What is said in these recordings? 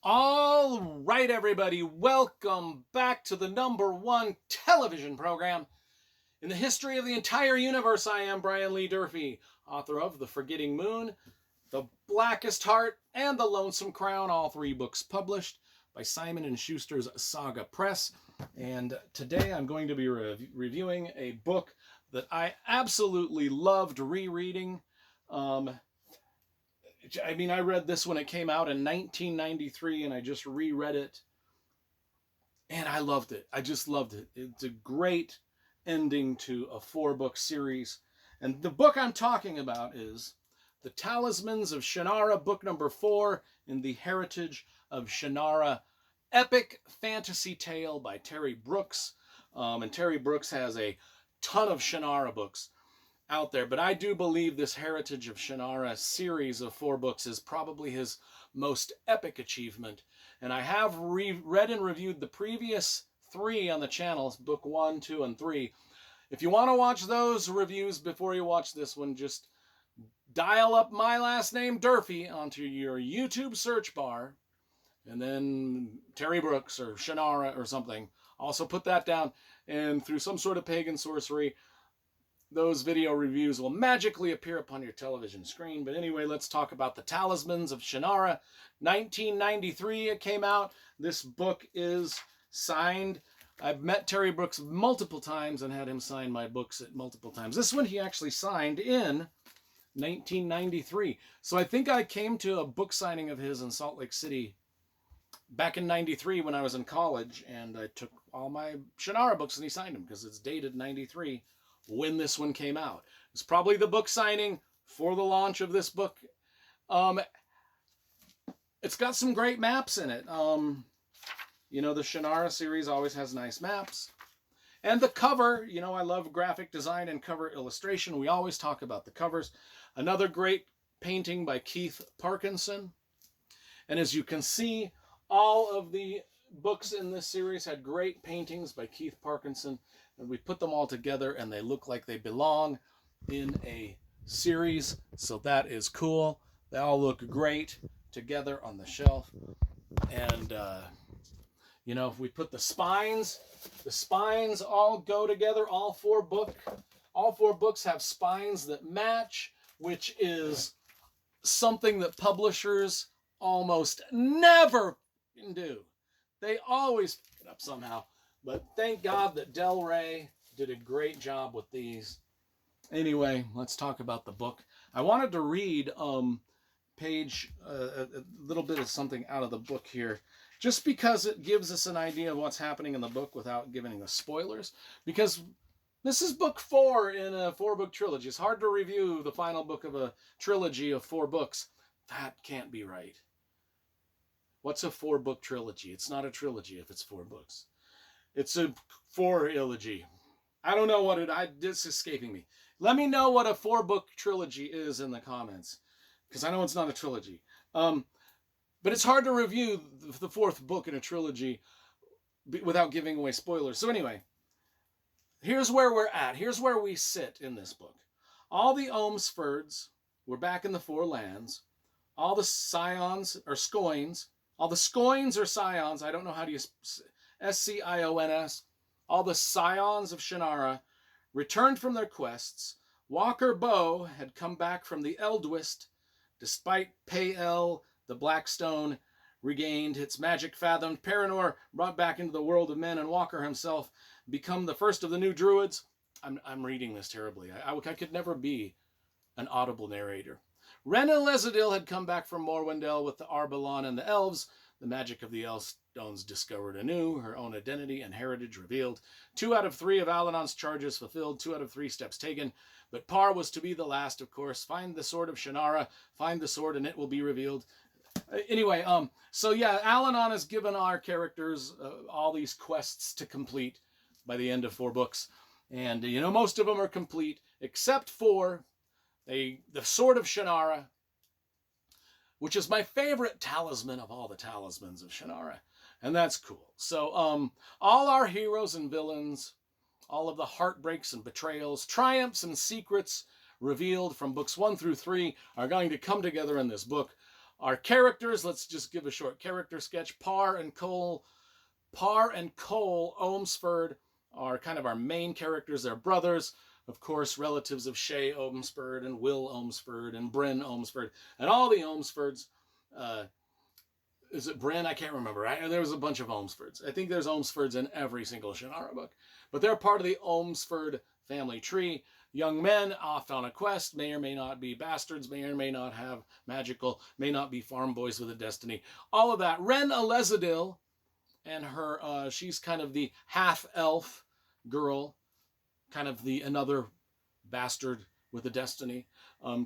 All right, everybody, welcome back to the #1 television program in the history of the entire universe. I am Brian Lee Durfee, author of The Forgetting Moon, The Blackest Heart, and The Lonesome Crown, all three books published by Simon & Schuster's Saga Press. And today I'm going to be reviewing a book that I absolutely loved rereading. I read this when it came out in 1993, and I just reread it, and I loved it. I just loved it. It's a great ending to a 4-book series. And the book I'm talking about is The Talismans of Shannara, book number 4 in the Heritage of Shannara epic fantasy tale by Terry Brooks. And Terry Brooks has a ton of Shannara books out there, but I do believe this Heritage of Shannara series of 4 books is probably his most epic achievement. And I have read and reviewed the previous 3 on the channels, book 1, 2, and 3. If you want to watch those reviews before you watch this one, just dial up my last name, Durfee, onto your YouTube search bar, and then Terry Brooks or Shannara or something. Also put that down, and through some sort of pagan sorcery, those video reviews will magically appear upon your television screen. But anyway, let's talk about The Talismans of Shannara. 1993 it came out. This book is signed. I've met Terry Brooks multiple times and had him sign my books at multiple times. This one he actually signed in 1993. So I think I came to a book signing of his in Salt Lake City back in 93 when I was in college, and I took all my Shannara books and he signed them because it's dated 93. When this one came out. It's probably the book signing for the launch of this book. It's got some great maps in it. The Shannara series always has nice maps. And the cover, I love graphic design and cover illustration. We always talk about the covers. Another great painting by Keith Parkinson. And as you can see, all of the books in this series had great paintings by Keith Parkinson. And we put them all together and they look like they belong in a series. So that is cool. They all look great together on the shelf. And, if we put the spines all go together. All four books have spines that match, which is something that publishers almost never do. They always pick it up somehow. But thank God that Del Rey did a great job with these. Anyway, let's talk about the book. I wanted to read a little bit of something out of the book here, just because it gives us an idea of what's happening in the book without giving us spoilers. Because this is book 4 in a 4-book trilogy. It's hard to review the final book of a trilogy of 4 books. That can't be right. What's a 4-book trilogy? It's not a trilogy if it's 4 books. It's a 4-ilogy. I don't know what it's escaping me. Let me know what a 4-book trilogy is in the comments, because I know it's not a trilogy. But it's hard to review the 4th book in a trilogy without giving away spoilers. So anyway, here's where we're at. Here's where we sit in this book. All the Ohmsfords were back in the 4 lands. All the scions or scoins. All the scoins or scions. I don't know how to use Scions, all the scions of Shannara returned from their quests. Walker Bow had come back from the Eldwist, despite Pay-El, the Blackstone, regained its magic fathomed. Paranor brought back into the world of men, and Walker himself become the first of the new druids. I'm reading this terribly. I could never be an audible narrator. Ren and Lezadil had come back from Morwendel with the Arbalon and the elves. The magic of the Elfstones discovered anew, her own identity and heritage revealed. 2 out of 3 of Alanon's charges fulfilled, 2 out of 3 steps taken. But Par was to be the last, of course. Find the sword of Shannara, find the sword, and it will be revealed. Anyway, Alanon has given our characters all these quests to complete by the end of 4 books. And, most of them are complete, except for the sword of Shannara, which is my favorite talisman of all the talismans of Shannara. And that's cool. So all our heroes and villains, all of the heartbreaks and betrayals, triumphs and secrets revealed from books 1 through 3 are going to come together in this book. Our characters, let's just give a short character sketch. Parr and Cole Ohmsford are kind of our main characters. They're brothers, of course, relatives of Shay Ohmsford and Will Ohmsford and Bryn Ohmsford and all the Ohmsfords. Is it Bryn? I can't remember. There was a bunch of Ohmsfords. I think there's Ohmsfords in every single Shannara book. But they're part of the Ohmsford family tree. Young men off on a quest, may or may not be bastards, may or may not have magical, may not be farm boys with a destiny. All of that. Wherein Elizadil and her, she's kind of the half-elf girl, kind of the another bastard with a destiny,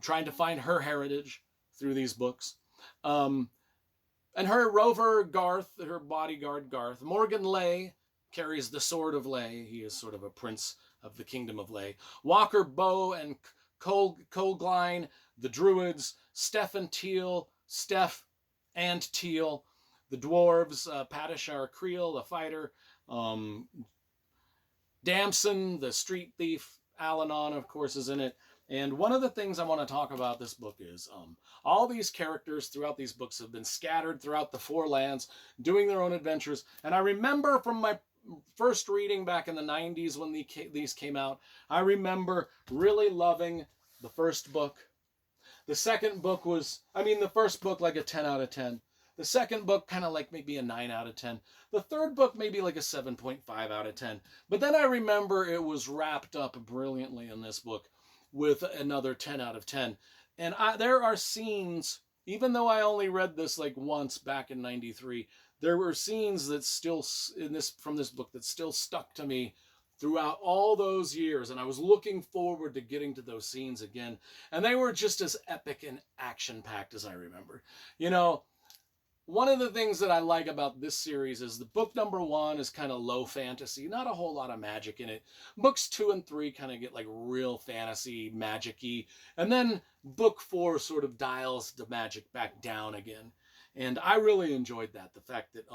trying to find her heritage through these books. And her rover Garth, her bodyguard Garth, Morgan Lay carries the sword of Lay. He is sort of a prince of the kingdom of Lay. Walker Bow and Colgline, the druids, Steph and Teal, Steph and Teal, the dwarves, Padishar Creel, the fighter, Damson, the street thief, Alanon, of course, is in it. And one of the things I want to talk about this book is all these characters throughout these books have been scattered throughout the four lands, doing their own adventures. And I remember from my first reading back in the 90s when these came out, I remember really loving the first book. The second book was, the first book like a 10 out of 10. The second book kind of like maybe a 9 out of 10. The third book maybe like a 7.5 out of 10. But then I remember it was wrapped up brilliantly in this book with another 10 out of 10. And there are scenes, even though I only read this like once back in 93, there were scenes that still from this book that still stuck to me throughout all those years. And I was looking forward to getting to those scenes again. And they were just as epic and action-packed as I remember. You know, one of the things that I like about this series is the book number 1 is kind of low fantasy, not a whole lot of magic in it. Books 2 and 3 kind of get like real fantasy, magic-y. And then book 4 sort of dials the magic back down again. And I really enjoyed that. The fact that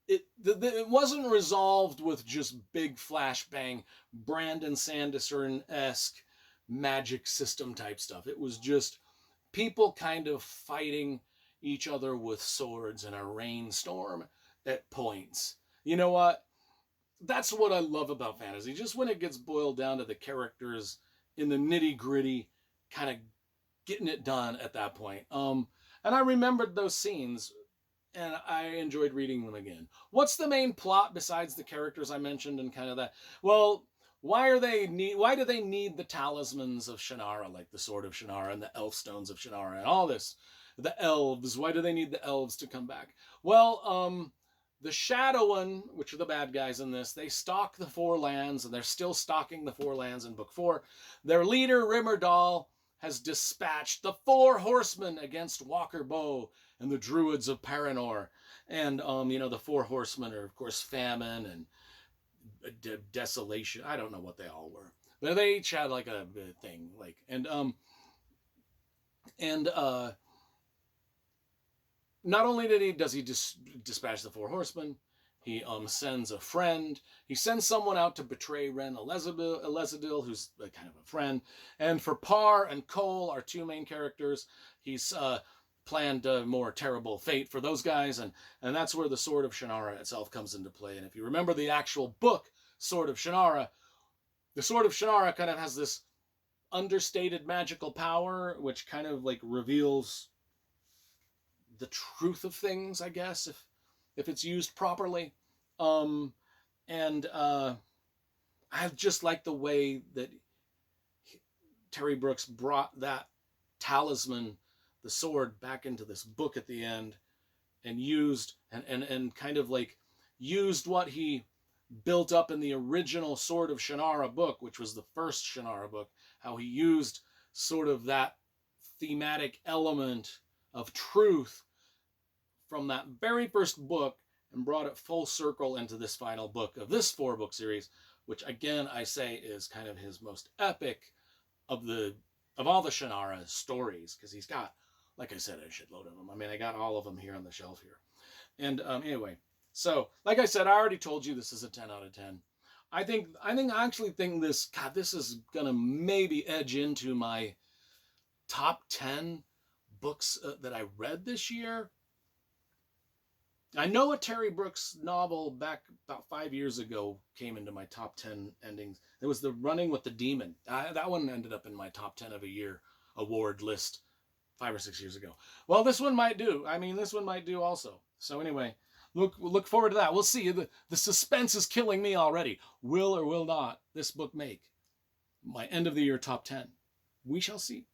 it wasn't resolved with just big flashbang, Brandon Sanderson-esque magic system type stuff. It was just people kind of fighting each other with swords in a rainstorm at points. You know what? That's what I love about fantasy. Just when it gets boiled down to the characters in the nitty-gritty, kind of getting it done at that point. And I remembered those scenes, and I enjoyed reading them again. What's the main plot besides the characters I mentioned and kind of that? Well, why do they need the Talismans of Shannara, like the Sword of Shannara and the Elf Stones of Shannara and all this? The elves. Why do they need the elves to come back? Well, the Shadowin, which are the bad guys in this, they stalk the Four Lands, and they're still stalking the Four Lands in Book 4. Their leader, Rimmerdal, has dispatched the 4 horsemen against Walker Bow and the druids of Paranor. And, the 4 horsemen are, of course, famine and desolation. I don't know what they all were. But they each had, like, a thing. Not only does he dispatch the 4 horsemen, he sends a friend. He sends someone out to betray Wherein Elizadil, who's kind of a friend. And for Parr and Cole, our 2 main characters, he's planned a more terrible fate for those guys. And that's where the Sword of Shannara itself comes into play. And if you remember the actual book, Sword of Shannara, the Sword of Shannara kind of has this understated magical power, which kind of like reveals the truth of things, I guess, if it's used properly. I just like the way that Terry Brooks brought that talisman, the sword, back into this book at the end, and used and kind of like used what he built up in the original Sword of Shannara book, which was the first Shannara book, how he used sort of that thematic element of truth from that very first book and brought it full circle into this final book of this 4-book series, which again I say is kind of his most epic of all the Shannara stories, because he's got, like I said, a shitload of them. I got all of them here on the shelf here. And anyway, so like I said, I already told you this is a 10 out of 10. I actually think this is gonna maybe edge into my top 10 books that I read this year, I know a Terry Brooks novel back about 5 years ago came into my top 10 endings. It was The Running with the Demon. That one ended up in my top 10 of a year award list 5 or 6 years ago. Well, this one might do. I mean, this one might do also. So anyway, look forward to that. We'll see. The suspense is killing me already. Will or will not this book make my end of the year top 10? We shall see.